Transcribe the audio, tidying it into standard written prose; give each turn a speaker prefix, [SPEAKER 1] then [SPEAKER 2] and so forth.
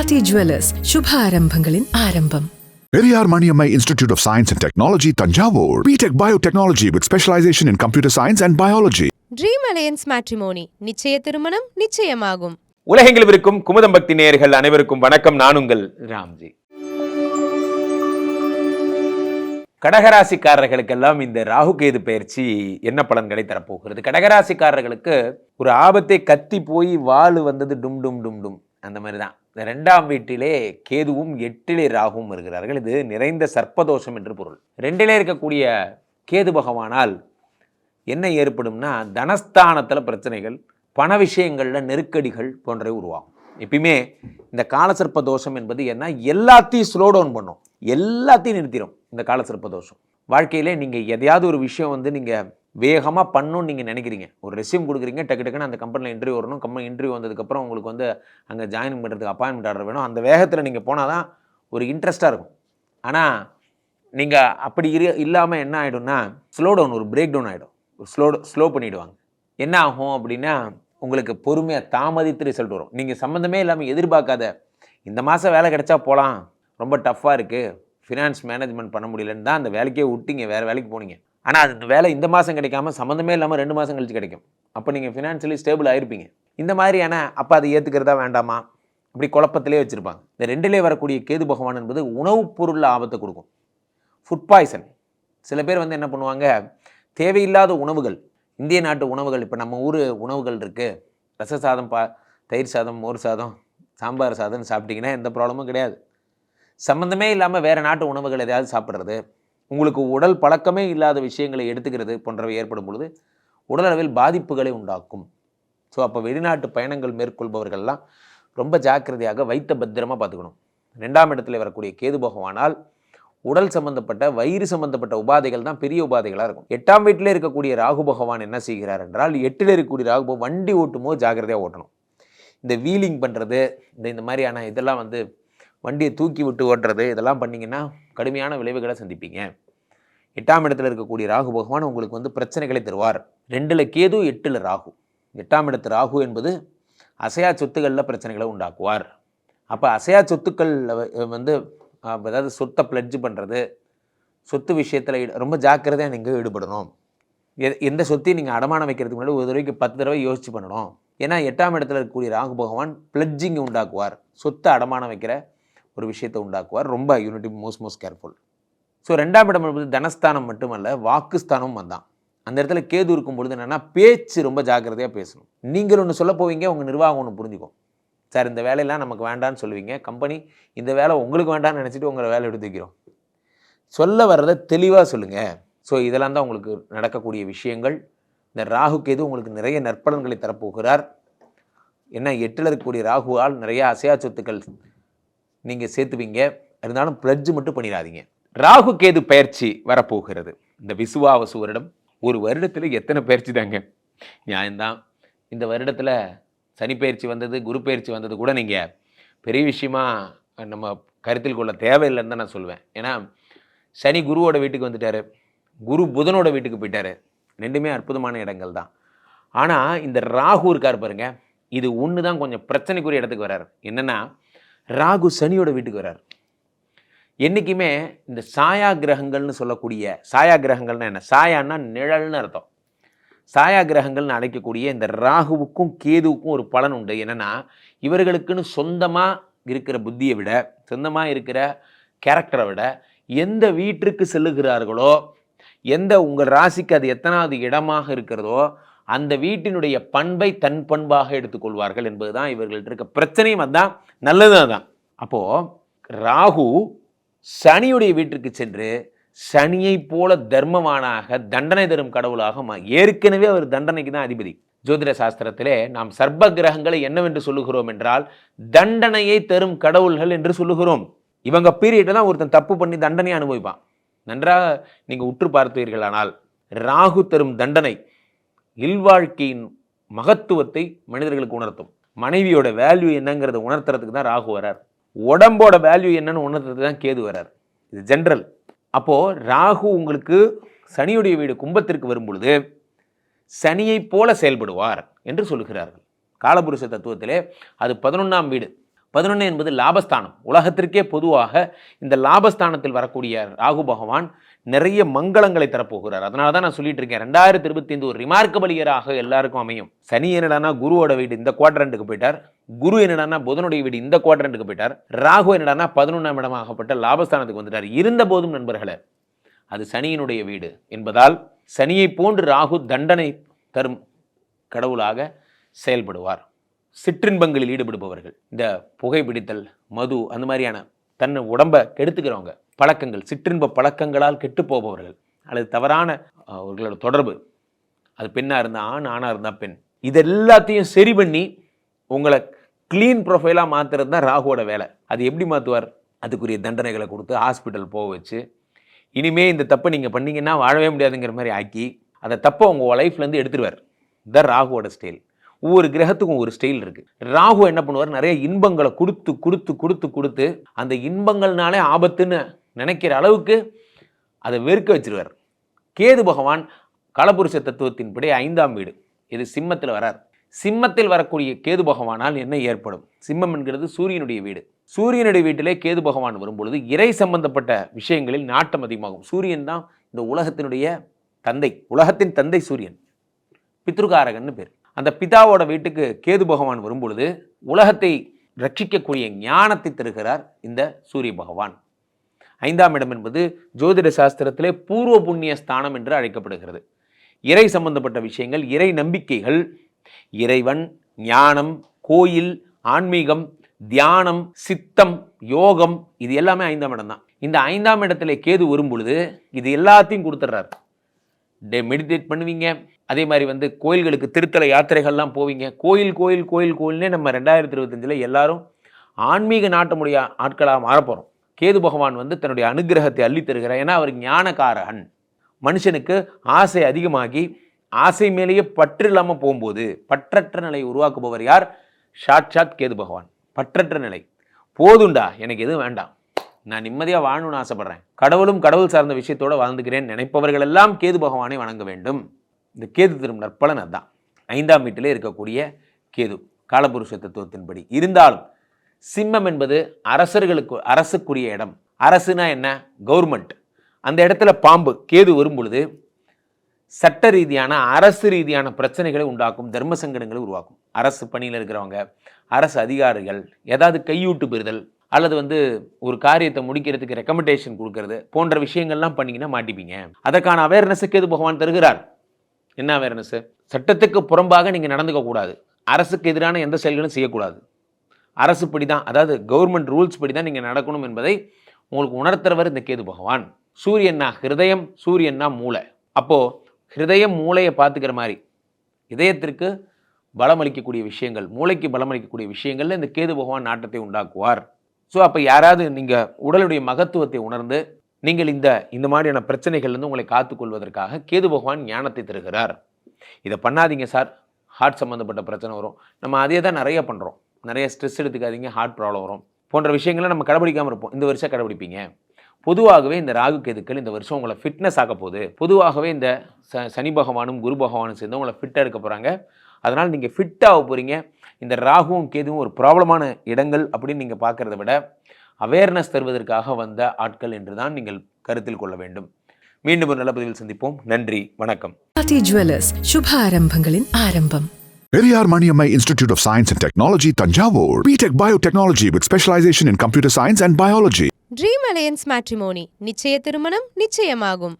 [SPEAKER 1] Pati Jewellers, Shubha Arambhangalin Arambam.
[SPEAKER 2] Periyar Maniammai Institute of Science and Technology, Tanjavur. B.Tech Biotechnology with specialization in computer science and biology.
[SPEAKER 3] Dream alliance matrimony நிச்சய திருமணம் நிச்சயமாகும்.
[SPEAKER 4] உலகெங்கிலும் இருக்கும் குமுதம் பக்தி நேயர்கள் அனைவருக்கும் வணக்கம். நான் உங்கள் ராம்ஜி. கடகராசிக்காரர்களுக்கெல்லாம் இந்த ராகு கேது பயிற்சி என்ன பலன்களை தரப்போகிறது? கடகராசிக்காரர்களுக்கு ஒரு ஆபத்தை கத்தி போய் வாள் வந்தது டும் டும் டும் டும் அந்த மாதிரி தான். இந்த 2ஆம் வீட்டிலே கேதுவும் 8லே ராகுவும் வருகிறார்கள். இது நிறைந்த சர்ப்பதோஷம் என்று பொருள். 2லே இருக்கக்கூடிய கேது பகவானால் என்ன ஏற்படும்னா, தனஸ்தானத்தில் பிரச்சனைகள், பண விஷயங்களில் நெருக்கடிகள் போன்றவை உருவாகும். எப்பயுமே இந்த காலசர்ப்ப தோஷம் என்பது என்ன, எல்லாத்தையும் ஸ்லோ டவுன் பண்ணும், எல்லாத்தையும் நிறுத்திடும். இந்த காலசர்ப்ப தோஷம் வாழ்க்கையிலே நீங்கள் எதையாவது ஒரு விஷயம் நீங்கள் வேகமாக பண்ணணும்னு நீங்கள் நினைக்கிறீங்க. ஒரு ரெஸ்யூம் கொடுக்குறீங்க, டக்கு டக்குன்னு அந்த கம்பெனியில் இன்டர்வியூ வரணும். இன்டர்வியூ வந்ததுக்கப்புறம் உங்களுக்கு அங்கே ஜாயின் பண்ணுறதுக்கு அப்பாயின்மெண்ட் ஆர்டர் வேணும். அந்த வேகத்தில் நீங்கள் போனால் தான் ஒரு இன்ட்ரெஸ்ட்டாக இருக்கும். ஆனால் நீங்கள் அப்படி இல்லாமல் என்ன ஆகிடும்னா, ஸ்லோ டவுன், ஒரு பிரேக் டவுன் ஆகிடும். ஸ்லோ பண்ணிவிடுவாங்க. என்ன ஆகும் அப்படின்னா, உங்களுக்கு பொறுமையாக தாமதித்து ரிசல்ட் வரும். நீங்கள் சம்மந்தமே இல்லாமல் எதிர்பார்க்காத, இந்த மாதம் வேலை கிடைச்சா போகலாம், ரொம்ப டஃப்பாக இருக்குது, ஃபினான்ஸ் மேனேஜ்மெண்ட் பண்ண முடியலன்னு தான் அந்த வேலைக்கே விட்டீங்க, வேறு வேலைக்கு போனீங்க. ஆனால் அந்த வேலை இந்த மாதம் கிடைக்காம சம்மந்தமே இல்லாமல் 2 மாதம் கழிச்சு கிடைக்கும். அப்போ நீங்கள் ஃபினான்ஷியலி ஸ்டேபிள் ஆகிருப்பீங்க. இந்த மாதிரியான அப்போ அதை ஏற்றுக்கிறதா வேண்டாமா அப்படி குழப்பத்திலே வச்சுருப்பாங்க. இந்த 2லே வரக்கூடிய கேது பகவான் என்பது உணவுப் பொருளில் ஆபத்தை கொடுக்கும். Food poison. சில பேர் என்ன பண்ணுவாங்க, தேவையில்லாத உணவுகள், இந்திய நாட்டு உணவுகள், இப்போ நம்ம ஊர் உணவுகள் இருக்குது, ரச சாதம், தயிர் சாதம், மோர் சாதம், சாம்பார் சாதம் சாப்பிட்டிங்கன்னா எந்த ப்ராப்ளமும் கிடையாது. சம்மந்தமே இல்லாமல் வேறு நாட்டு உணவுகள் எதையாவது சாப்பிட்றது, உங்களுக்கு உடல் பழக்கமே இல்லாத விஷயங்களை எடுத்துக்கிறது போன்றவை ஏற்படும் பொழுது உடலளவில் பாதிப்புகளை உண்டாக்கும். ஸோ அப்போ வெளிநாட்டு பயணங்கள் மேற்கொள்பவர்கள்லாம் ரொம்ப ஜாக்கிரதையாக வைத்த பத்திரமாக பார்த்துக்கணும். 2ஆம் இடத்துல வரக்கூடிய கேது பகவானால் உடல் சம்பந்தப்பட்ட, வயிறு சம்பந்தப்பட்ட உபாதைகள் தான் பெரிய உபாதைகளாக இருக்கும். 8ஆம் வீட்டில் இருக்கக்கூடிய ராகு பகவான் என்ன செய்கிறார் என்றால், 8ல் இருக்கக்கூடிய ராகு வண்டி ஓட்டும் போது ஜாக்கிரதையாக ஓட்டணும். இந்த வீலிங் பண்ணுறது, இந்த மாதிரியான இதெல்லாம் வண்டியை தூக்கி விட்டு ஓட்டுறது, இதெல்லாம் பண்ணிங்கன்னா கடுமையான விளைவுகளை சந்திப்பீங்க. 8ஆம் இடத்துல இருக்கக்கூடிய ராகு பகவான் உங்களுக்கு பிரச்சனைகளை தருவார். 2ல் கேது, 8ல் ராகு. 8ஆம் இடத்து ராகு என்பது அசையா சொத்துக்களில் பிரச்சனைகளை உண்டாக்குவார். அப்போ அசையா சொத்துக்கள் அதாவது சொத்தை பிளட்ஜ் பண்ணுறது, சொத்து விஷயத்தில் ரொம்ப ஜாக்கிரதையாக நீங்கள் ஈடுபடணும். எந்த சொத்தையும் நீங்கள் அடமானம் வைக்கிறதுக்கு முன்னாடி ஒரு தடவைக்கு 10 தடவை யோசிச்சு பண்ணணும். ஏன்னா 8ஆம் இடத்துல இருக்கக்கூடிய ராகு பகவான் பிளட்ஜிங் உண்டாக்குவார், சொத்தை அடமானம் வைக்கிற ஒரு விஷயத்தை உண்டாக்குவார். ரொம்ப யூனிட்டி, மோஸ்ட் கேர்ஃபுல். ஸோ 2ஆம் இடம் என்பது தனஸ்தானம் மட்டுமல்ல, வாக்குஸ்தானமும் வந்தான். அந்த இடத்துல கேது இருக்கும் பொழுது என்னென்னா, பேச்சு ரொம்ப ஜாக்கிரதையாக பேசணும். நீங்கள் ஒன்று சொல்ல போவீங்க, உங்கள் நிர்வாகம் ஒன்று புரிஞ்சுக்கும். சார் இந்த வேலையெல்லாம் நமக்கு வேண்டான்னு சொல்லுவீங்க, கம்பெனி இந்த வேலை உங்களுக்கு வேண்டான்னு நினச்சிட்டு உங்களை வேலை எடுத்து வைக்கிறோம். சொல்ல வர்றதை தெளிவாக சொல்லுங்கள். ஸோ இதெல்லாம் தான் உங்களுக்கு நடக்கக்கூடிய விஷயங்கள். இந்த ராகு கேது உங்களுக்கு நிறைய நற்பலன்களை தரப்போகிறார். ஏன்னா 8ல் இருக்கக்கூடிய ராகுவால் நிறைய அசையா சொத்துக்கள் நீங்கள் சேர்த்துவீங்க. இருந்தாலும் பிளட்ஜ் மட்டும் பண்ணிடாதீங்க. ராகு கேது பயிற்சி வரப்போகிறது. இந்த விசுவாவசு வருடம், ஒரு வருடத்தில் எத்தனை பயிற்சி தாங்க, நியாயம்தான். இந்த வருடத்தில் சனி பயிற்சி வந்தது, குரு பயிற்சி வந்தது கூட நீங்கள் பெரிய விஷயமா நம்ம கருத்தில் கொள்ள தேவையில்லைன்னு தான் நான் சொல்லுவேன். ஏன்னா சனி குருவோட வீட்டுக்கு வந்துட்டார், குரு புதனோட வீட்டுக்கு போயிட்டார். 2மே அற்புதமான இடங்கள் தான். ஆனால் இந்த ராகு இருக்கார் பாருங்க, இது ஒன்று தான் கொஞ்சம் பிரச்சனைக்குரிய இடத்துக்கு வர்றார். என்னென்னா, ராகு சனியோட வீட்டுக்கு வர்றார். என்றைக்குமே இந்த சாயா கிரகங்கள்னு சொல்லக்கூடிய, சாயா கிரகங்கள்னா என்ன, சாயான்னா நிழல்னு அர்த்தம். சாயா கிரகங்கள்னு அழைக்கக்கூடிய இந்த ராகுவுக்கும் கேதுவுக்கும் ஒரு பலன் உண்டு. என்னென்னா, இவர்களுக்குன்னு சொந்தமாக இருக்கிற புத்தியை விட, சொந்தமாக இருக்கிற கேரக்டரை விட, எந்த வீட்டிற்கு செல்லுகிறார்களோ, எந்த உங்கள் ராசிக்கு அது எத்தனாவது இடமாக இருக்கிறதோ, அந்த வீட்டினுடைய பண்பை தன் பண்பாக எடுத்துக்கொள்வார்கள் என்பது தான் இவர்கள்ட்ட இருக்க பிரச்சனையும். அதுதான் நல்லது. அதுதான். அப்போது ராகு சனியுடைய வீட்டிற்கு சென்று சனியை போல தர்மவானாக, தண்டனை தரும் கடவுளாக ஏற்கனவே அவர் தண்டனைக்கு தான் அதிபதி. ஜோதிட சாஸ்திரத்திலே நாம் சர்ப்ப கிரகங்களை என்னவென்று சொல்லுகிறோம் என்றால், தண்டனையை தரும் கடவுள்கள் என்று சொல்லுகிறோம். இவங்க பீரியட்டை தான் ஒருத்தன் தப்பு பண்ணி தண்டனையை அனுபவிப்பான். நன்றாக நீங்கள் உற்று பார்த்தீர்களானால், ராகு தரும் தண்டனை இல்வாழ்க்கையின் மகத்துவத்தை மனிதர்களுக்கு உணர்த்தும். மனைவியோட வேல்யூ என்னங்கிறத உணர்த்துறதுக்கு தான் ராகு வரார். உடம்போட வேல்யூ என்னன்னு உணர்த்துறதுக்கு தான் கேது வரார். இது ஜென்ரல். அப்போது ராகு உங்களுக்கு சனியுடைய வீடு கும்பத்திற்கு வரும் பொழுது சனியை போல செயல்படுவார் என்று சொல்லுகிறார்கள். காலபுருஷ தத்துவத்திலே அது 11ஆம் வீடு. 11 என்பது லாபஸ்தானம். உலகத்திற்கே பொதுவாக இந்த லாபஸ்தானத்தில் வரக்கூடிய ராகு பகவான் நிறைய மங்களங்களை தரப்போகிறார். அதனால தான் நான் சொல்லிட்டு இருக்கேன், 2025 ஒரு ரிமார்க்கபிள் இயராக எல்லாருக்கும் அமையும். சனி என்னடானா குருவோட வீடு இந்த குவாட்ரண்ட்டுக்கு போயிட்டார், குரு என்னடானா புதனுடைய வீடு இந்த குவாட்ரண்ட்டுக்கு போயிட்டார், ராகு என்னடானா 11ஆம் இடமாகப்பட்ட லாபஸ்தானத்துக்கு வந்துட்டார். இருந்த போதும் நண்பர்களே, அது சனியினுடைய வீடு என்பதால் சனியை போன்று ராகு தண்டனை தரும் கடவுளாக செயல்படுவார். சிற்றின்பங்களில் ஈடுபடுபவர்கள், இந்த புகைப்பிடித்தல், மது, அந்த மாதிரியான தன்னை உடம்பை கெடுத்துக்கிறவங்க, பழக்கங்கள், சிற்றின்ப பழக்கங்களால் கெட்டு போபவர்கள், அல்லது தவறான அவர்களோட தொடர்பு, அது பெண்ணாக இருந்தால் ஆண், ஆணாக இருந்தால் பெண், இது எல்லாத்தையும் சரி பண்ணி உங்களை க்ளீன் ப்ரொஃபைலாக மாற்றுறது தான் ராகுவோட வேலை. அது எப்படி மாற்றுவார்? அதுக்குரிய தண்டனைகளை கொடுத்து ஹாஸ்பிட்டல் போக வச்சு, இனிமே இந்த தப்பை நீங்கள் பண்ணீங்கன்னா வாழவே முடியாதுங்கிற மாதிரி ஆக்கி அந்த தப்பை உங்கள் லைஃப்லேருந்து எடுத்துருவார். இதுதான் ராகுவோட ஸ்டைல். ஒவ்வொரு கிரகத்துக்கும் ஒரு ஸ்டைல் இருக்குது. ராகு என்ன பண்ணுவார்? நிறைய இன்பங்களை கொடுத்து கொடுத்து கொடுத்து கொடுத்து அந்த இன்பங்கள்னாலே ஆபத்துன்னு நினைக்கிற அளவுக்கு அதை வெறுக்க வச்சிருவார். கேது பகவான் காலபுருஷ தத்துவத்தின்படி 5ஆம் வீடு, இது சிம்மத்தில் வரார். சிம்மத்தில் வரக்கூடிய கேது பகவானால் என்ன ஏற்படும்? சிம்மம் என்கிறது சூரியனுடைய வீடு. சூரியனுடைய வீட்டிலே கேது பகவான் வரும்பொழுது இறை சம்பந்தப்பட்ட விஷயங்களில் நாட்டம் அதிகமாகும். சூரியன் தான் இந்த உலகத்தினுடைய தந்தை, உலகத்தின் தந்தை சூரியன், பித்ருகாரகன்னு பேர். அந்த பிதாவோட வீட்டுக்கு கேது பகவான் வரும்பொழுது உலகத்தை ரட்சிக்கக்கூடிய ஞானத்தை தருகிறார் இந்த சூரிய பகவான். 5ஆம் இடம் என்பது ஜோதிட சாஸ்திரத்திலே பூர்வ புண்ணிய ஸ்தானம் என்று அழைக்கப்படுகிறது. இறை சம்பந்தப்பட்ட விஷயங்கள், இறை நம்பிக்கைகள், இறைவன், ஞானம், கோயில், ஆன்மீகம், தியானம், சித்தம், யோகம், இது எல்லாமே 5ஆம் இடம் தான். இந்த 5ஆம் இடத்துல கேது வரும் பொழுது இது எல்லாத்தையும் கொடுத்துட்றாரு. மெடிடேட் பண்ணுவீங்க, அதே மாதிரி கோயில்களுக்கு திருத்தல யாத்திரைகள்லாம் போவீங்க. கோயில் கோயில் கோயில் கோயில்னே நம்ம 2025 எல்லாரும் ஆன்மீக நாட்டமுடைய ஆட்களாக மாறப்போகிறோம். கேது பகவான் தன்னுடைய அனுகிரகத்தை அள்ளி தருகிறார். ஏன்னா அவர் ஞானகாரகன். மனுஷனுக்கு ஆசை அதிகமாகி ஆசை மேலேயே பற்று இல்லாமல் போகும்போது பற்றற்ற நிலையை உருவாக்குபவர் யார்? சாட்சாத் கேது பகவான். பற்றற்ற நிலை, போதுண்டா எனக்கு எதுவும் வேண்டாம், நான் நிம்மதியாக வாழணும்னு ஆசைப்படுறேன், கடவுளும் கடவுள் சார்ந்த விஷயத்தோடு வாழ்ந்துக்கிறேன் நினைப்பவர்கள் எல்லாம் கேது பகவானை வணங்க வேண்டும். இந்த கேது தரும் நற்பலன் அதுதான். 5ஆம் வீட்டிலே இருக்கக்கூடிய கேது காலபுருஷ தத்துவத்தின்படி. இருந்தாலும் சிம்மம் என்பது அரசுக்குரிய இடம். அரசுனா என்ன? கவர்மெண்ட். அந்த இடத்துல பாம்பு கேது வரும் பொழுது சட்ட ரீதியான அரசு ரீதியான பிரச்சனைகளை உண்டாக்கும், தர்ம சங்கடங்களை உருவாக்கும். அரசு பணியில் இருக்கிறவங்க, அரசு அதிகாரிகள் ஏதாவது கையூட்டு பெறுதல் அல்லது ஒரு காரியத்தை முடிக்கிறதுக்கு ரெக்கமெண்டேஷன் கொடுக்கறது போன்ற விஷயங்கள்லாம் பண்ணிங்கன்னா மாட்டிப்பீங்க. அதற்கான அவேர்னஸை கேது பகவான் தருகிறார். என்ன அவேர்னஸ்? சட்டத்துக்கு புறம்பாக நீங்கள் நடந்துக்க கூடாது, அரசுக்கு எதிரான எந்த செயல்களும் செய்யக்கூடாது, அரசு படி தான், அதாவது கவர்மெண்ட் ரூல்ஸ் படி தான் நீங்கள் நடக்கணும் என்பதை உங்களுக்கு உணர்த்துறவர் இந்த கேது பகவான். சூரியன்னா ஹிருதயம், சூரியன்னா மூளை. அப்போது ஹிருதயம் மூளையை பார்த்துக்கிற மாதிரி இதயத்திற்கு பலமளிக்கக்கூடிய விஷயங்கள், மூளைக்கு பலமளிக்கக்கூடிய விஷயங்கள்ல இந்த கேது பகவான் நாட்டத்தை உண்டாக்குவார். ஸோ அப்போ யாராவது நீங்கள் உடலுடைய மகத்துவத்தை உணர்ந்து நீங்கள் இந்த மாதிரியான பிரச்சனைகள்லேருந்து உங்களை காத்துக்கொள்வதற்காக கேது பகவான் ஞானத்தை தருகிறார். இதை பண்ணாதீங்க சார், ஹார்ட் சம்மந்தப்பட்ட பிரச்சனை வரும், நம்ம அதே தான் நிறைய பண்ணுறோம், நிறைய ஸ்ட்ரெஸ் எடுத்துக்காதீங்க, ஹார்ட் ப்ராப்ளம் வரும் போன்ற விஷயங்களை நம்ம கடைபிடிக்காமல் இருப்போம். இந்த வருஷம் கடைபிடிப்பீங்க. பொதுவாகவே இந்த ராகு கேதுக்கள் இந்த வருஷம் உங்களை ஃபிட்னஸ் ஆக போகுது. பொதுவாகவே இந்த சனி பகவானும் குரு பகவானும் சேர்ந்து உங்களை ஃபிட்டாக இருக்க போகிறாங்க. அதனால் நீங்கள் ஃபிட்டாக போகிறீங்க. இந்த ராகுவும் கேதுவும் ஒரு ப்ராப்ளமான இடங்கள் அப்படின்னு நீங்கள் பார்க்குறத விட அவேர்னஸ் தருவதற்காக வந்த ஆட்கள் என்று தான் நீங்கள் கருத்தில் கொள்ள வேண்டும். மீண்டும் ஒரு நல்ல பதிவில் சந்திப்போம். நன்றி, வணக்கம்.
[SPEAKER 1] ஆதி ஜுவல்லர்ஸ், சுப ஆரம்பங்களின் ஆரம்பம்.
[SPEAKER 2] Periyar Maniammai Institute of Science and Technology, Tanjavur. BTech Biotechnology with specialization in computer science and biology.
[SPEAKER 3] Dream alliance matrimony, நிச்சய திருமணம் நிச்சயமாகும்.